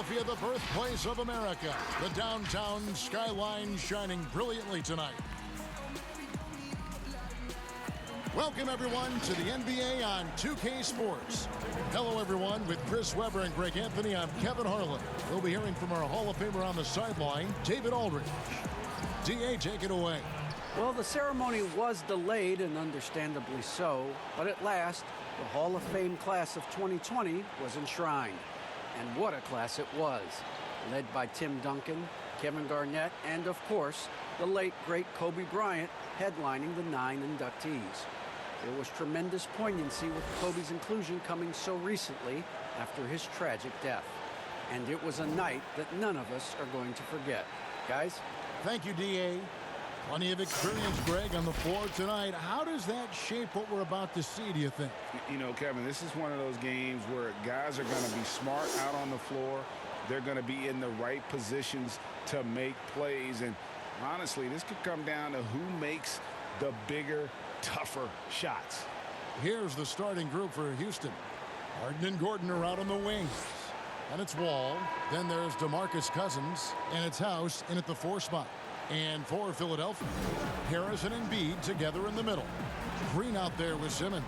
Philadelphia, the birthplace of America. The downtown skyline shining brilliantly tonight. Welcome, everyone, to the NBA on 2K Sports. Hello, everyone. With Chris Webber and Greg Anthony, I'm Kevin Harlan. We'll be hearing from our Hall of Famer on the sideline, David Aldridge. D.A., take it away. Well, the ceremony was delayed, and understandably so, but at last, the Hall of Fame class of 2020 was enshrined. And what a class it was, led by Tim Duncan, Kevin Garnett, and of course, the late, great Kobe Bryant headlining the 9 inductees. There was tremendous poignancy with Kobe's inclusion coming so recently after his tragic death. And it was a night that none of us are going to forget. Guys? Thank you, D.A. Plenty of experience, Greg, on the floor tonight. How does that shape what we're about to see, do you think? You know, Kevin, this is one of those games where guys are going to be smart out on the floor. They're going to be in the right positions to make plays. And honestly, this could come down to who makes the bigger, tougher shots. Here's the starting group for Houston. Harden and Gordon are out on the wings. And it's Wall. Then there's DeMarcus Cousins. And it's House in at the 4 spot. And for Philadelphia, Harrison and Embiid together in the middle. Green out there with Simmons.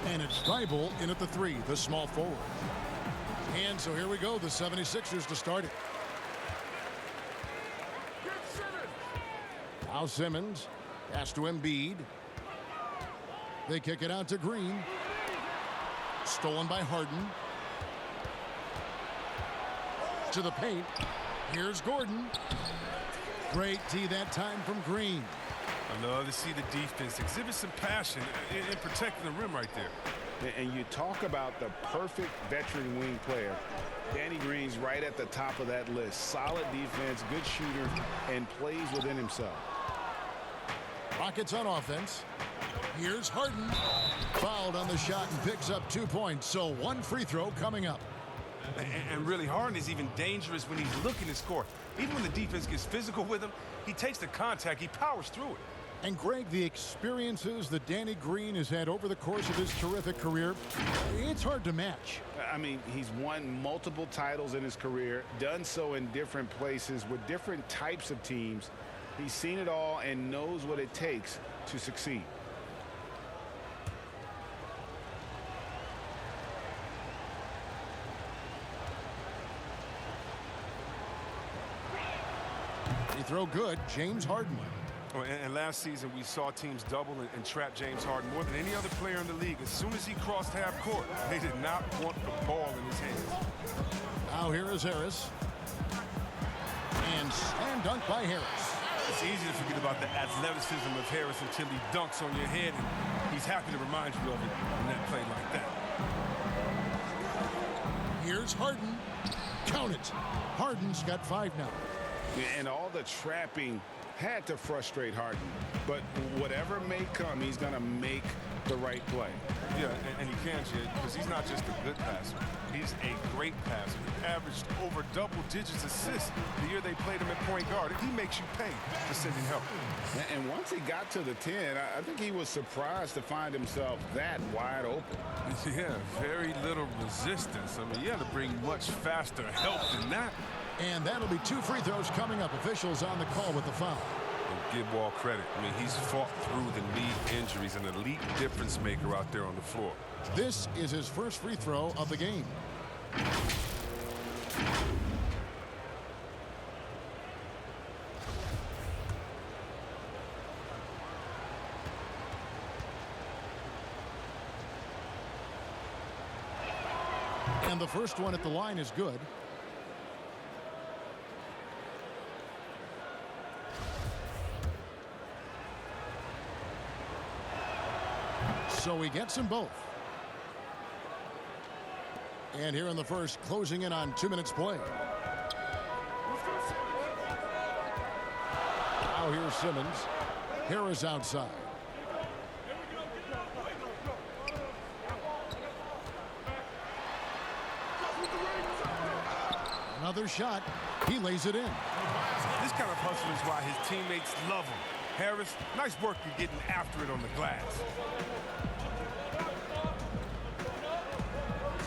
And it's Thibault in at the 3, the small forward. And so here we go, the 76ers to start it. Now Simmons, pass to Embiid. They kick it out to Green. Stolen by Harden. To the paint. Here's Gordon. Great D that time from Green. I love to see the defense exhibit some passion in protecting the rim right there. And you talk about the perfect veteran wing player. Danny Green's right at the top of that list. Solid defense, good shooter, and plays within himself. Rockets on offense. Here's Harden. Fouled on the shot and picks up 2 points. So 1 free throw coming up. And really, Harden is even dangerous when he's looking to score. Even when the defense gets physical with him, he takes the contact, he powers through it. And Greg, the experiences that Danny Green has had over the course of his terrific career, it's hard to match. I mean, he's won multiple titles in his career, done so in different places with different types of teams. He's seen it all and knows what it takes to succeed. Throw good, James Harden. Oh, and last season, we saw teams double and trap James Harden more than any other player in the league. As soon as he crossed half court, they did not want the ball in his hands. Now here is Harris. And slam dunk by Harris. It's easy to forget about the athleticism of Harris until he dunks on your head, and he's happy to remind you of it in that play like that. Here's Harden. Count it. Harden's got 5 now. And all the trapping had to frustrate Harden. But whatever may come, he's going to make the right play. Yeah, and he can, Jed, because he's not just a good passer. He's a great passer. He averaged over double digits assists the year they played him at point guard. He makes you pay for sending help. And once he got to the 10, I think he was surprised to find himself that wide open. Yeah, very little resistance. I mean, you had to bring much faster help than that. And that'll be 2 free throws coming up. Officials on the call with the foul. And give Wall credit. I mean, he's fought through the knee injuries, an elite difference maker out there on the floor. This is his first free throw of the game. And the first one at the line is good. So he gets them both. And here in the first, closing in on 2 minutes play. Now here's Simmons. Harris outside. Another shot. He lays it in. This kind of hustle is why his teammates love him. Harris, nice work in getting after it on the glass.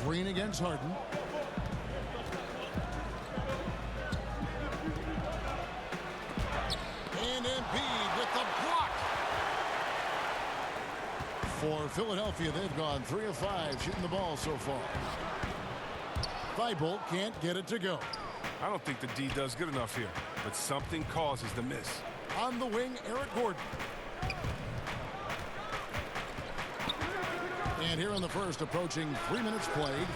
Green against Harden. For Philadelphia, they've gone 3 of 5 shooting the ball so far. Thibault can't get it to go. I don't think the D does good enough here, but something causes the miss. On the wing, Eric Gordon. And here in the first, approaching 3 minutes played.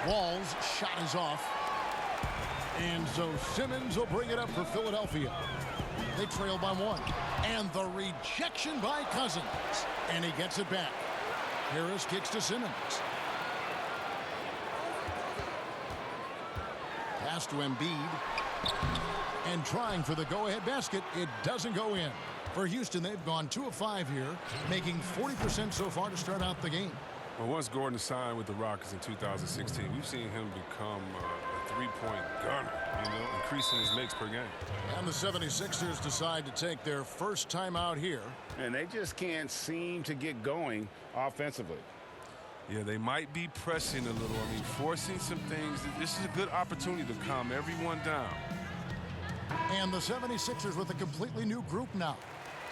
Wall's shot is off. And so Simmons will bring it up for Philadelphia. They trail by 1. And the rejection by Cousins. And he gets it back. Harris kicks to Simmons. Pass to Embiid. And trying for the go-ahead basket. It doesn't go in. For Houston, they've gone 2 of 5 here, making 40% so far to start out the game. Well, once Gordon signed with the Rockets in 2016, we've seen him become a three-point gunner, increasing his makes per game. And the 76ers decide to take their first time out here. And they just can't seem to get going offensively. Yeah, they might be pressing a little. I mean, forcing some things. This is a good opportunity to calm everyone down. And the 76ers with a completely new group now.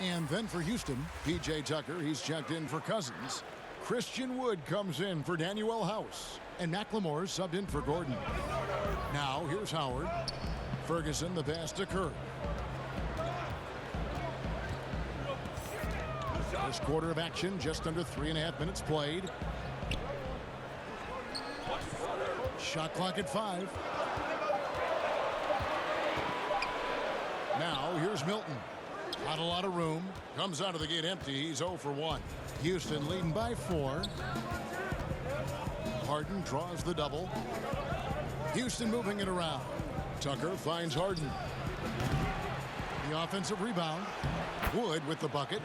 And then for Houston, P.J. Tucker, he's checked in for Cousins. Christian Wood comes in for Danuel House. And McLemore subbed in for Gordon. Now, here's Howard. Ferguson, the pass to Curry. First quarter of action, just under 3.5 minutes played. Shot clock at 5. Now, here's Milton. Not a lot of room. Comes out of the gate empty. He's 0 for 1. Houston leading by 4. Harden draws the double. Houston moving it around. Tucker finds Harden. The offensive rebound. Wood with the bucket.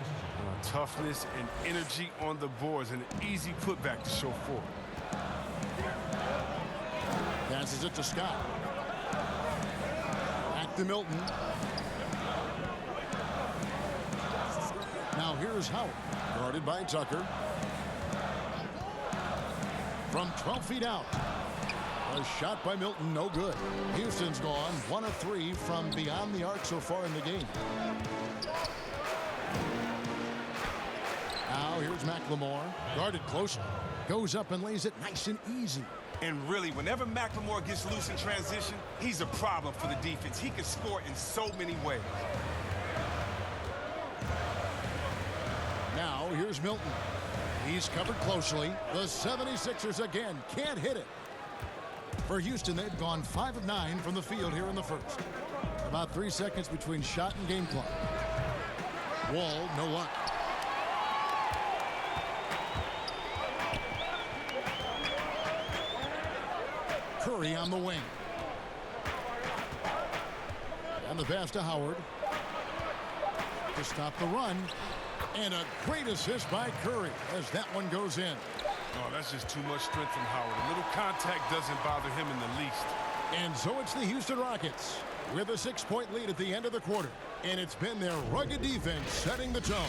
Toughness and energy on the boards, and an easy putback to show forward. Passes it to Scott. Back to Milton. Now here's Howard, guarded by Tucker. From 12 feet out. A shot by Milton, no good. Houston's gone 1 of 3 from beyond the arc so far in the game. Now here's McLemore, guarded closely. Goes up and lays it nice and easy. And really, whenever McLemore gets loose in transition, he's a problem for the defense. He can score in so many ways. Now, here's Milton. He's covered closely. The 76ers again can't hit it. For Houston, they've gone 5 of 9 from the field here in the first. About 3 seconds between shot and game clock. Wall, no luck. Curry on the wing. And the pass to Howard. To stop the run. And a great assist by Curry as that one goes in. Oh, that's just too much strength from Howard. A little contact doesn't bother him in the least. And so it's the Houston Rockets with a 6-point lead at the end of the quarter. And it's been their rugged defense setting the tone.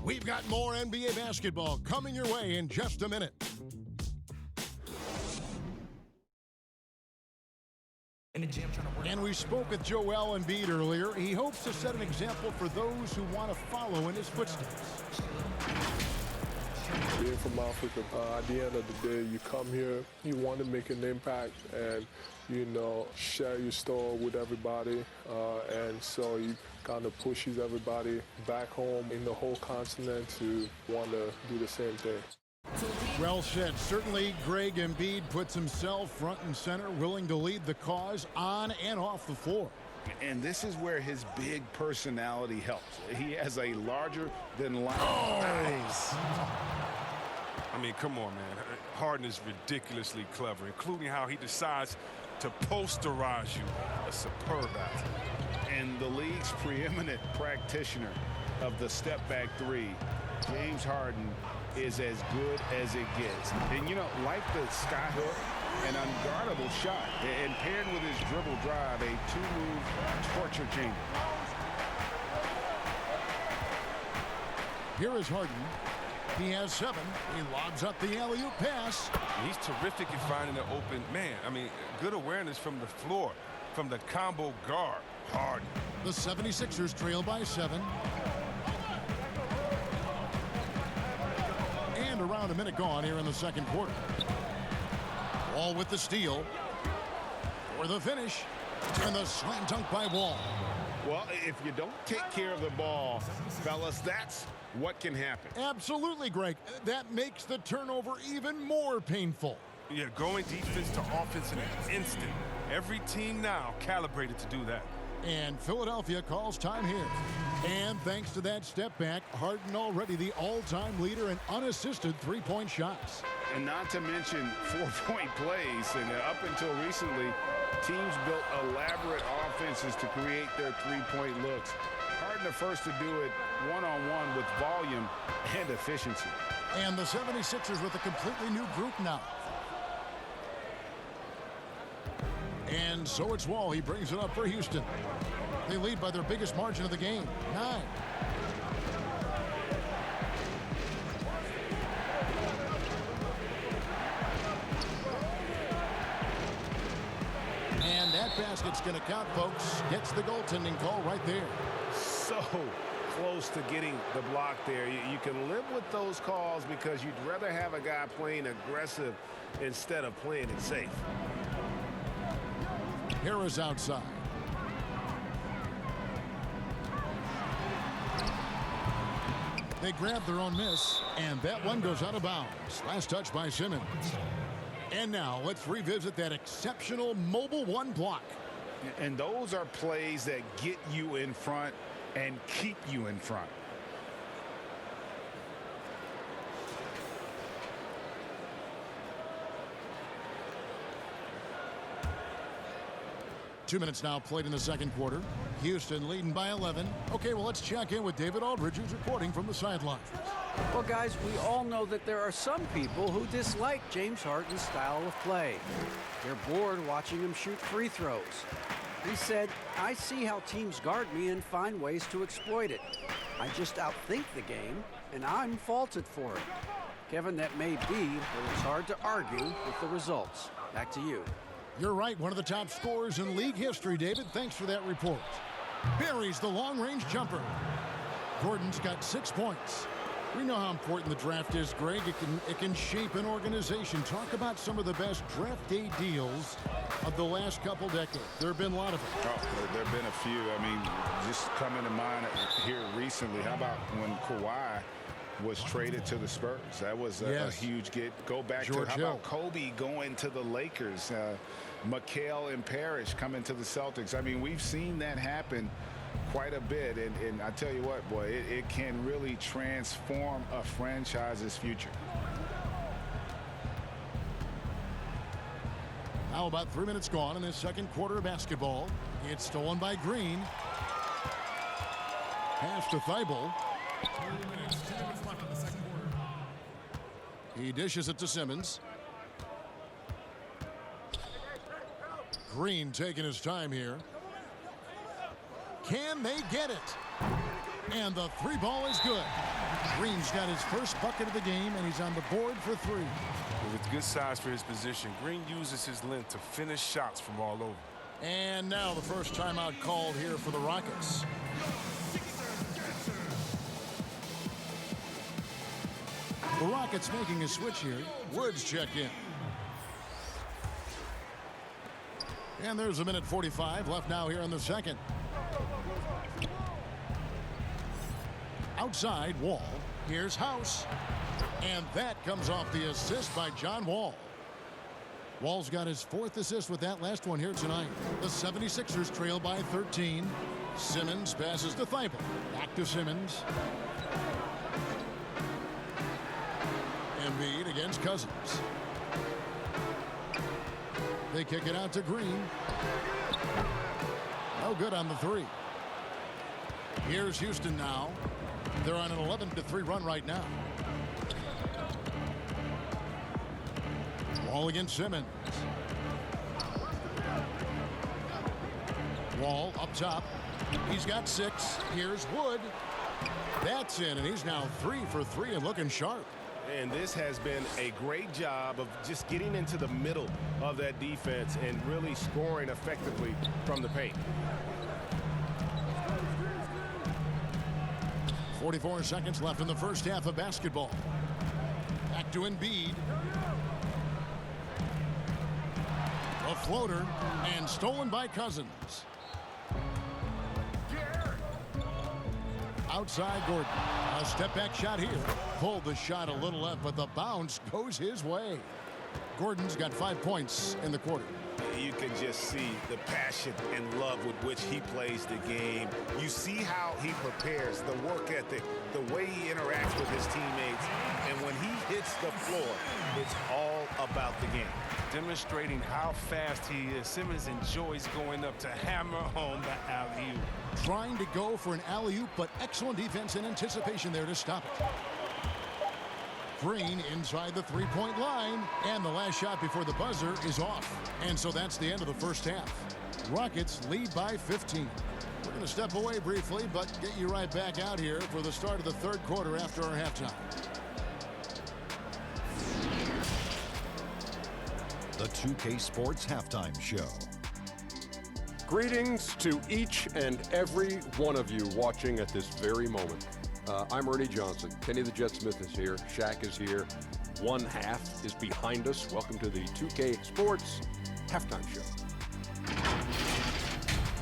We've got more NBA basketball coming your way in just a minute. And we spoke with Joel Embiid earlier. He hopes to set an example for those who want to follow in his footsteps. Being from Africa, at the end of the day, you come here, you want to make an impact and, share your story with everybody. And so you kind of pushes everybody back home in the whole continent to want to do the same thing. Well said. Certainly, Greg Embiid puts himself front and center, willing to lead the cause on and off the floor. And this is where his big personality helps. He has a larger-than-life. Nice. I mean, come on, man. Harden is ridiculously clever, including how he decides to posterize you. A superb athlete. And the league's preeminent practitioner of the step-back 3, James Harden, is as good as it gets. And, like the skyhook, an unguardable shot, and paired with his dribble drive, a 2-move torture chamber. Here is Harden. He has 7. He lobs up the alley-oop pass. He's terrific at finding an open man. I mean, good awareness from the floor, from the combo guard. Harden. The 76ers trail by 7. around a minute gone here in the second quarter. Wall with the steal. For the finish. And the slam dunk by Wall. Well, if you don't take care of the ball, fellas, that's what can happen. Absolutely, Greg. That makes the turnover even more painful. Yeah, going defense to offense in an instant. Every team now calibrated to do that. And Philadelphia calls time here. And thanks to that step back, Harden already the all-time leader in unassisted three-point shots. And not to mention 4-point plays. And up until recently, teams built elaborate offenses to create their three-point looks. Harden the first to do it one-on-one with volume and efficiency. And the 76ers with a completely new group now. And so it's Wall. He brings it up for Houston. They lead by their biggest margin of the game, 9. And that basket's going to count, folks. Gets the goaltending call right there. So close to getting the block there. You can live with those calls because you'd rather have a guy playing aggressive instead of playing it safe. Harris outside. They grab their own miss, and that one goes out of bounds. Last touch by Simmons. And now let's revisit that exceptional mobile one block. And those are plays that get you in front and keep you in front. Two minutes now played in the second quarter. Houston leading by 11. Okay, well, let's check in with David Aldridge, who's reporting from the sidelines. Well, guys, we all know that there are some people who dislike James Harden's style of play. They're bored watching him shoot free throws. He said, "I see how teams guard me and find ways to exploit it. I just outthink the game, and I'm faulted for it." Kevin, that may be, but it's hard to argue with the results. Back to you. You're right, one of the top scorers in league history, David. Thanks for that report. Buries the long-range jumper. Gordon's got 6 points. We know how important the draft is, Greg. It can shape an organization. Talk about some of the best draft day deals of the last couple decades. There have been a lot of them. Oh, there have been a few. I mean, just coming to mind here recently, how about when Kawhi was traded to the Spurs? That was a huge get. Go back George to how Hill. about Kobe going to the Lakers? McHale and Parrish coming to the Celtics. I mean, we've seen that happen quite a bit, and I tell you what, boy, it can really transform a franchise's future. Now about 3 minutes gone in this second quarter of basketball. It's stolen by Green. Pass to Thibault. 2 minutes left in the second quarter. He dishes it to Simmons. Green taking his time here. Can they get it? And the three ball is good. Green's got his first bucket of the game, and he's on the board for 3. With good size for his position, Green uses his length to finish shots from all over. And now the first timeout called here for the Rockets. The Rockets making a switch here. Woods check in. And there's a minute 45 left now here in the second. Outside, Wall. Here's House. And that comes off the assist by John Wall. Wall's got his 4th assist with that last one here tonight. The 76ers trail by 13. Simmons passes to Thibault. Back to Simmons. Embiid against Cousins. They kick it out to Green. No good on the 3. Here's Houston now. They're on an 11-3 run right now. Wall against Simmons. Wall up top. He's got 6. Here's Wood. That's in, and he's now 3 for 3 and looking sharp. And this has been a great job of just getting into the middle of that defense and really scoring effectively from the paint. 44 seconds left in the first half of basketball. Back to Embiid. A floater, and stolen by Cousins. Outside Gordon. A step-back shot here. Pulled the shot a little left, but the bounce goes his way. Gordon's got 5 points in the quarter. You can just see the passion and love with which he plays the game. You see how he prepares, the work ethic, the way he interacts with his teammates. And when he hits the floor, it's all about the game. Demonstrating how fast he is. Simmons enjoys going up to hammer home the alley-oop. Trying to go for an alley-oop, but excellent defense and anticipation there to stop it. Green inside the three-point line, and the last shot before the buzzer is off. And so that's the end of the first half. Rockets lead by 15. We're going to step away briefly, but get you right back out here for the start of the third quarter after our halftime. The 2K Sports Halftime Show. Greetings to each and every one of you watching at this very moment. I'm Ernie Johnson. Kenny the Jet Smith is here. Shaq is here. One half is behind us. Welcome to the 2K Sports Halftime Show.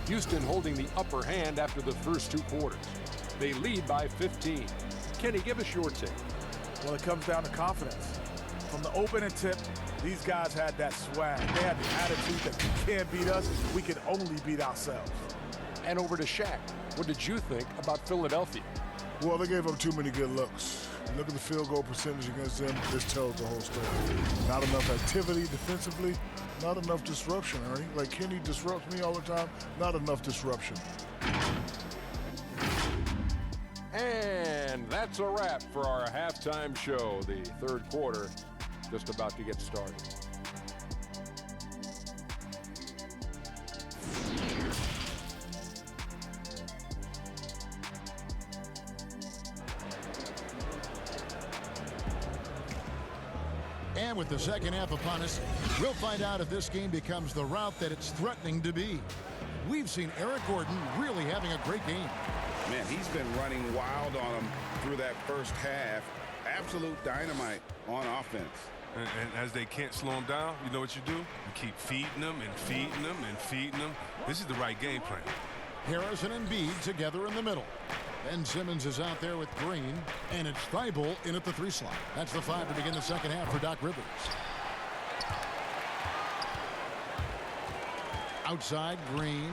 Houston holding the upper hand after the first 2 quarters. They lead by 15. Kenny, give us your take. Well, it comes down to confidence. From the opening tip, these guys had that swag. They had the attitude that you can't beat us, we can only beat ourselves. And over to Shaq. What did you think about Philadelphia? Well, they gave up too many good looks. Look at the field goal percentage against them. This tells the whole story. Not enough activity defensively, not enough disruption, Ernie. Like Kenny disrupts me all the time, not enough disruption. And that's a wrap for our halftime show. The third quarter just about to get started. And with the second half upon us, we'll find out if this game becomes the route that it's threatening to be. We've seen Eric Gordon really having a great game. Man, he's been running wild on them through that first half. Absolute dynamite on offense. And as they can't slow him down, you know what you do? You keep feeding them and feeding them and feeding them. This is the right game plan. Harris and Embiid together in the middle. Ben Simmons is out there with Green, and it's Thibault in at the 3 slot. That's the 5 to begin the second half for Doc Rivers. Outside, Green,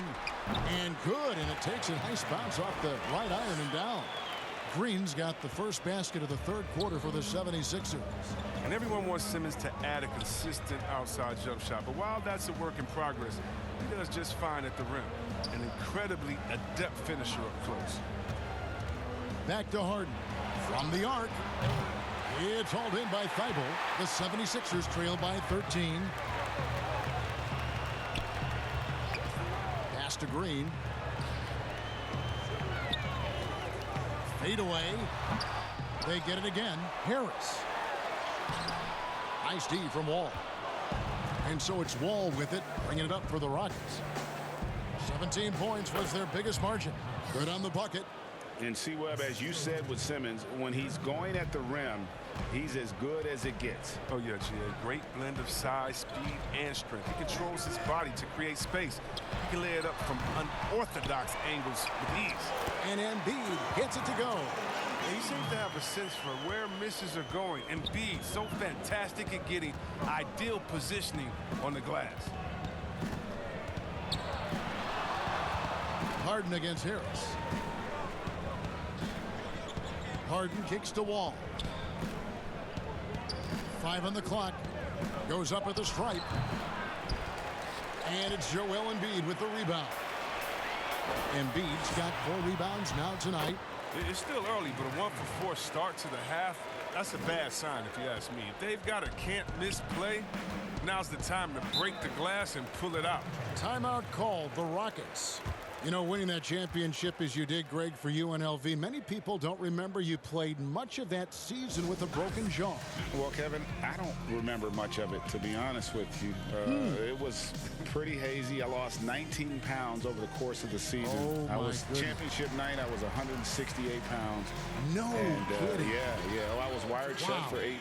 and good, and it takes a nice bounce off the right iron and down. Green's got the first basket of the third quarter for the 76ers. And everyone wants Simmons to add a consistent outside jump shot. But while that's a work in progress, he does just fine at the rim. An incredibly adept finisher up close. Back to Harden. From the arc. It's hauled in by Thibault. The 76ers trail by 13. Pass to Green. Fade away. They get it again. Harris. Nice D from Wall. And so it's Wall with it, bringing it up for the Rockets. 17 points was their biggest margin. Good on the bucket. And C-Webb, as you said with Simmons, when he's going at the rim, he's as good as it gets. Oh, yeah, G.A. Great blend of size, speed, and strength. He controls his body to create space. He can lay it up from unorthodox angles with ease. And Embiid gets it to go. And he seems to have a sense for where misses are going. Embiid, so fantastic at getting ideal positioning on the glass. Harden against Harris. Harden kicks to Wall. 5 on the clock. Goes up at the stripe. And it's Joel Embiid with the rebound. Embiid's got 4 rebounds now tonight. It's still early, but a 1-for-4 start to the half, that's a bad sign if you ask me. If they've got a can't-miss play, now's the time to break the glass and pull it out. Timeout called, the Rockets. You know, winning that championship as you did, Greg, for UNLV, many people don't remember you played much of that season with a broken jaw. Well, Kevin, I don't remember much of it, to be honest with you. It was pretty hazy. I lost 19 pounds over the course of the season. Oh, I was goodness. championship night. I was 168 pounds. No kidding. Yeah. Well, I was wired shut Wow. for 8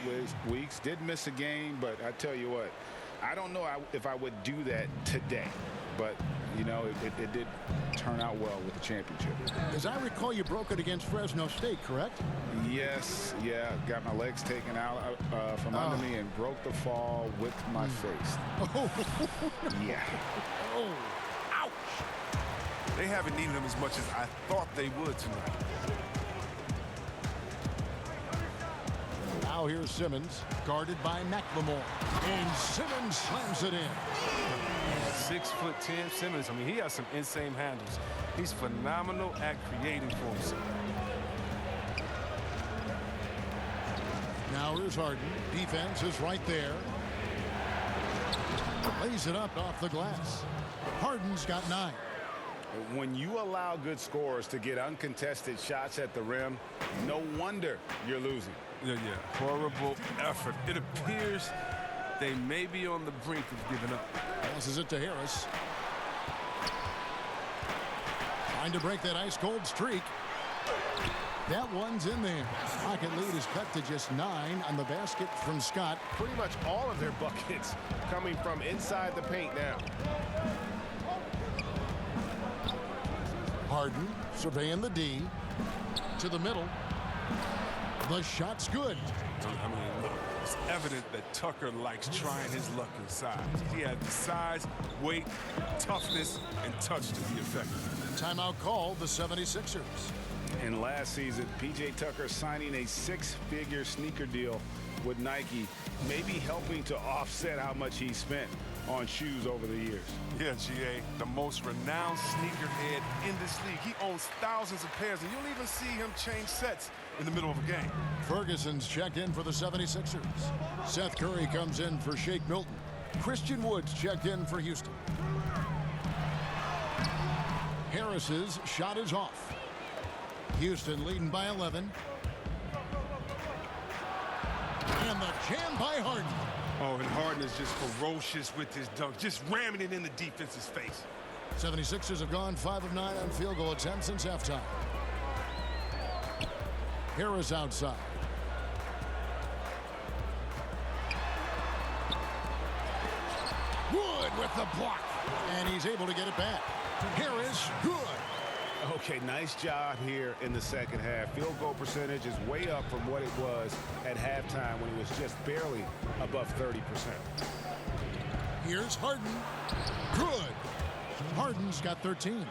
weeks. Did miss a game, but I tell you what, I don't know if I would do that today. But, you know, it did turn out well with the championship. As I recall, you broke it against Fresno State, correct? Yes, yeah. Got my legs taken out from under me and broke the fall with my face. Oh, Yeah. oh, ouch. They haven't needed him as much as I thought they would tonight. Now here's Simmons, guarded by McLemore. And Simmons slams it in. 6'10" Simmons. I mean, he has some insane handles. He's phenomenal at creating for himself. Now here's Harden. Defense is right there. Lays it up off the glass. Harden's got 9. When you allow good scorers to get uncontested shots at the rim, no wonder you're losing. Yeah. Horrible effort. It appears they may be on the brink of giving up. Passes it to Harris. Trying to break that ice-cold streak. That one's in there. Rocket lead is cut to just 9 on the basket from Scott. Pretty much all of their buckets coming from inside the paint now. Harden surveying the D. To the middle. The shot's good. I mean, look, it's evident that Tucker likes trying his luck inside. He has the size, weight, toughness, and touch to be effective. Timeout called the 76ers. And last season, P.J. Tucker signing a 6-figure sneaker deal with Nike, maybe helping to offset how much he spent on shoes over the years. Yeah, G.A., the most renowned sneakerhead in this league. He owns thousands of pairs, and you'll even see him change sets in the middle of a game. Ferguson's checked in for the 76ers. Seth Curry comes in for Shake Milton. Christian Woods checked in for Houston. Harris's shot is off. Houston leading by 11. And the jam by Harden. Oh, and Harden is just ferocious with his dunk, just ramming it in the defense's face. 76ers have gone 5 of 9 on field goal attempts since halftime. Harris outside. Wood with the block. And he's able to get it back. Harris, good. Okay, nice job here in the second half. Field goal percentage is way up from what it was at halftime when it was just barely above 30%. Here's Harden. Good. Harden's got 13.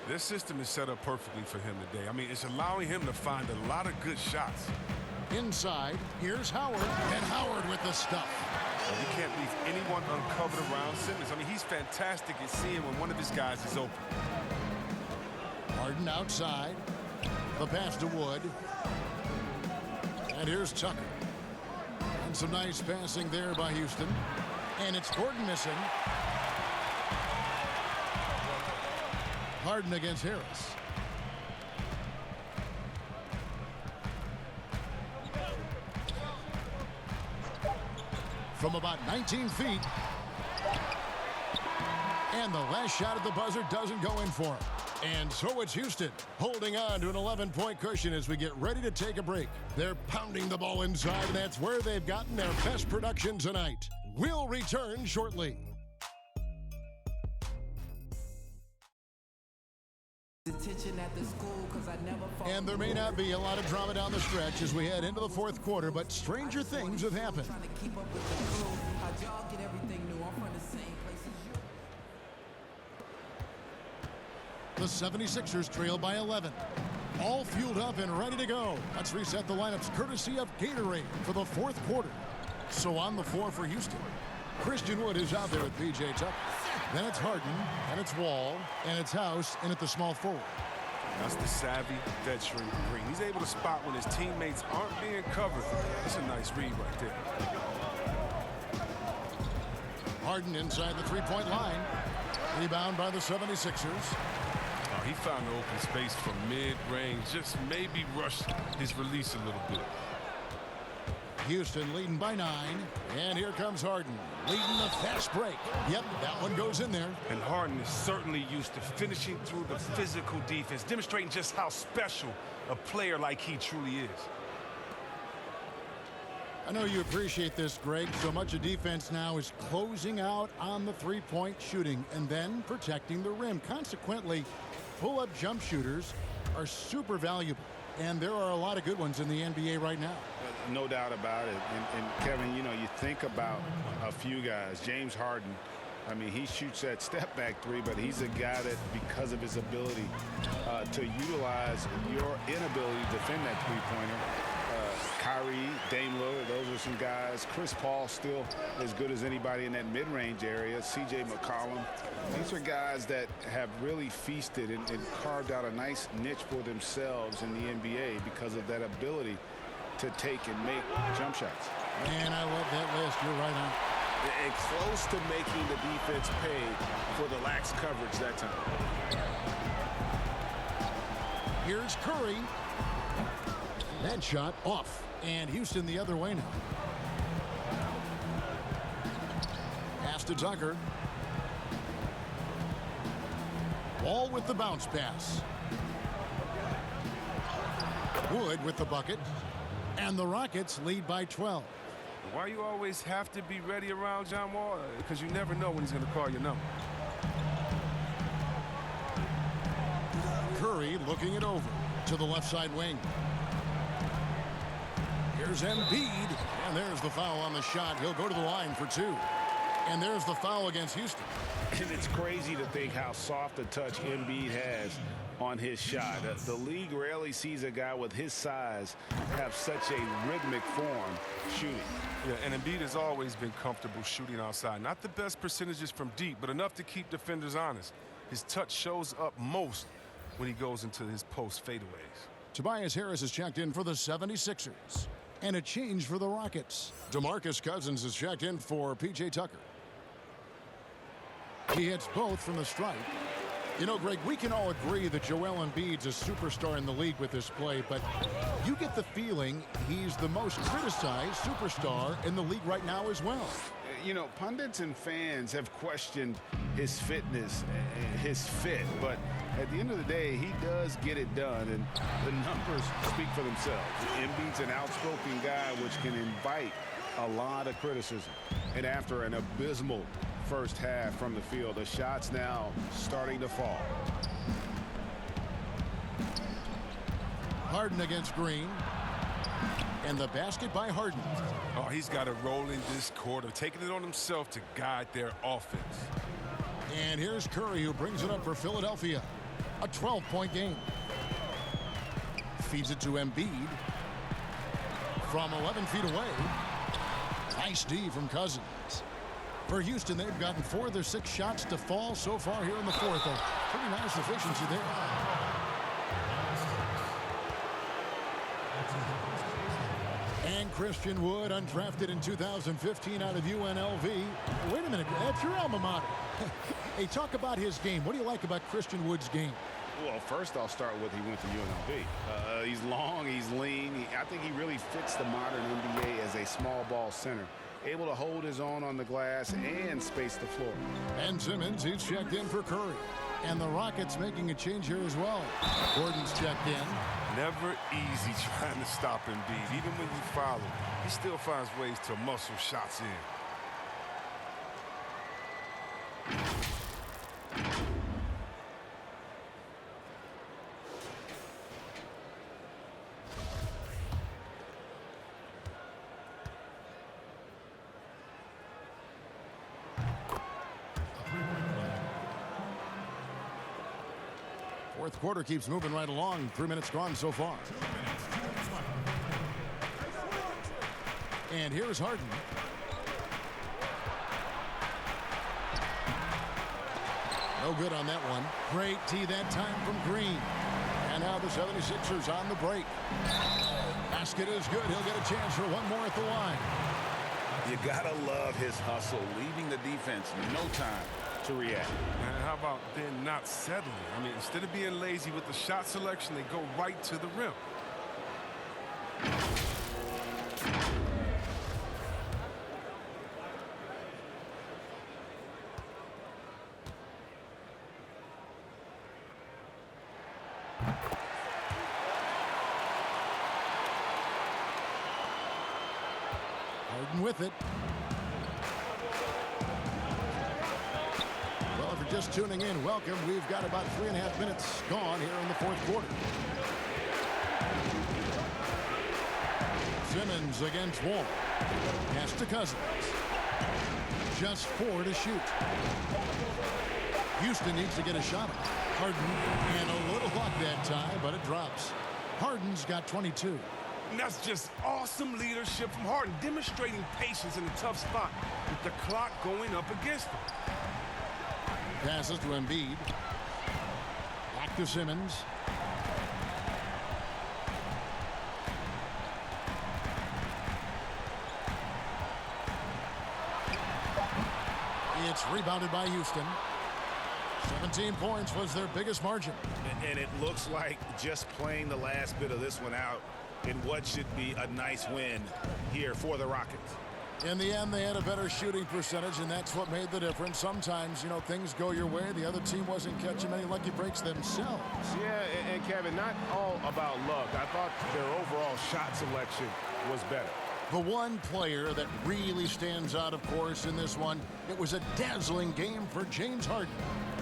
This system is set up perfectly for him today. I mean, it's allowing him to find a lot of good shots. Inside, here's Howard. And Howard with the stuff. Well, you can't leave anyone uncovered around Simmons. I mean, he's fantastic at seeing when one of his guys is open. Harden outside. The pass to Wood. And here's Tucker. And some nice passing there by Houston. And it's Gordon missing. Harden against Harris. From about 19 feet. And the last shot at the buzzer doesn't go in for him. And so it's Houston holding on to an 11-point cushion as we get ready to take a break. They're pounding the ball inside, and that's where they've gotten their best production tonight. We'll return shortly. And there may not be a lot of drama down the stretch as we head into the fourth quarter, but stranger things have happened. The 76ers trail by 11. All fueled up and ready to go. Let's reset the lineups courtesy of Gatorade for the fourth quarter. So on the floor for Houston, Christian Wood is out there with P.J. Tucker. Then it's Harden, and it's Wall, and it's House in at the small forward. That's the savvy veteran Green. He's able to spot when his teammates aren't being covered. That's a nice read right there. Harden inside the three-point line. Rebound by the 76ers. He found the open space from mid-range, just maybe rushed his release a little bit. Houston leading by 9, and here comes Harden, leading the fast break. Yep, that one goes in there. And Harden is certainly used to finishing through the physical defense, demonstrating just how special a player like he truly is. I know you appreciate this, Greg. So much of defense now is closing out on the three-point shooting and then protecting the rim. Consequently, pull-up jump shooters are super valuable, and there are a lot of good ones in the NBA right now. No doubt about it. And Kevin, you know, you think about a few guys. James Harden, I mean, he shoots that step-back three, but he's a guy that, because of his ability to utilize your inability to defend that three-pointer, Kyrie, Dame Lillard, those are some guys. Chris Paul still as good as anybody in that mid-range area. C.J. McCollum. These are guys that have really feasted and carved out a nice niche for themselves in the NBA because of that ability to take and make jump shots. Man, I love that list. You're right on. And close to making the defense pay for the lax coverage that time. Here's Curry. That shot off. And Houston the other way now. Pass to Tucker. Wall with the bounce pass. Wood with the bucket. And the Rockets lead by 12. Why you always have to be ready around John Wall? Because you never know when he's going to call your number. Curry looking it over to the left side wing. Here's Embiid, and there's the foul on the shot. He'll go to the line for 2. And there's the foul against Houston. And it's crazy to think how soft a touch Embiid has on his shot. The league rarely sees a guy with his size have such a rhythmic form shooting. Yeah, and Embiid has always been comfortable shooting outside. Not the best percentages from deep, but enough to keep defenders honest. His touch shows up most when he goes into his post fadeaways. Tobias Harris is checked in for the 76ers. And a change for the Rockets. DeMarcus Cousins is checked in for P.J. Tucker. He hits both from the stripe. You know, Greg, we can all agree that Joel Embiid's a superstar in the league with this play, but you get the feeling he's the most criticized superstar in the league right now as well. You know, pundits and fans have questioned his fitness, his fit, but at the end of the day, he does get it done, and the numbers speak for themselves. Embiid's an outspoken guy, which can invite a lot of criticism. And after an abysmal first half from the field, the shots now starting to fall. Harden against Green. And the basket by Harden. Oh, he's got to roll in this quarter, taking it on himself to guide their offense. And here's Curry, who brings it up for Philadelphia. A 12-point game. Feeds it to Embiid. From 11 feet away. Nice D from Cousins. For Houston, they've gotten 4 of their 6 shots to fall so far here in the fourth. A pretty nice efficiency there. And Christian Wood, undrafted in 2015 out of UNLV. Wait a minute, that's your alma mater. Hey, talk about his game. What do you like about Christian Wood's game? Well, first I'll start with he went to UNLV. He's long, he's lean. I think he really fits the modern NBA as a small ball center. Able to hold his own on the glass and space the floor. And Simmons, he's checked in for Curry. And the Rockets making a change here as well. Gordon's checked in. Never easy trying to stop Embiid. Even when you foul him, he still finds ways to muscle shots in. Fourth quarter keeps moving right along. 3 minutes gone so far. And here's Harden. No good on that one. Great tee that time from Green. And now the 76ers on the break. Basket is good. He'll get a chance for one more at the line. You gotta love his hustle, leaving the defense no time to react. And how about then not settling? I mean, instead of being lazy with the shot selection, they go right to the rim. Harden with it. Well, if you're just tuning in, welcome. We've got about 3.5 minutes gone here in the fourth quarter. Simmons against Wall. Pass to Cousins. Just 4 to shoot. Houston needs to get a shot off. Harden, and a little luck that time, but it drops. Harden's got 22. And that's just awesome leadership from Harden, demonstrating patience in a tough spot with the clock going up against him. Passes to Embiid. Back to Simmons. It's rebounded by Houston. 17 points was their biggest margin. And it looks like just playing the last bit of this one out in what should be a nice win here for the Rockets. In the end, they had a better shooting percentage, and that's what made the difference. Sometimes, you know, things go your way. The other team wasn't catching many lucky breaks themselves. Yeah, and Kevin, not all about luck. I thought their overall shot selection was better. The one player that really stands out, of course, in this one, it was a dazzling game for James Harden.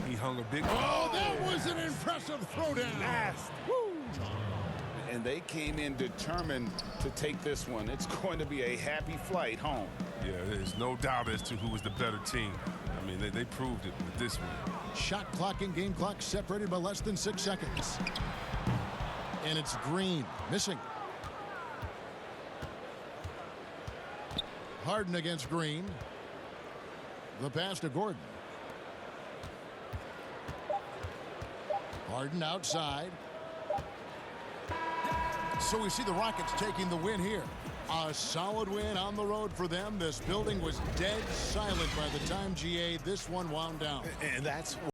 He hung a big... Oh, that was an impressive throwdown. Nasty. Woo. And they came in determined to take this one. It's going to be a happy flight home. Yeah, there's no doubt as to who was the better team. I mean, they proved it with this one. Shot clock and game clock separated by less than 6 seconds. And it's Green missing. Harden against Green. The pass to Gordon. Harden outside. So we see the Rockets taking the win here. A solid win on the road for them. This building was dead silent by the time, GA, this one wound down. And that's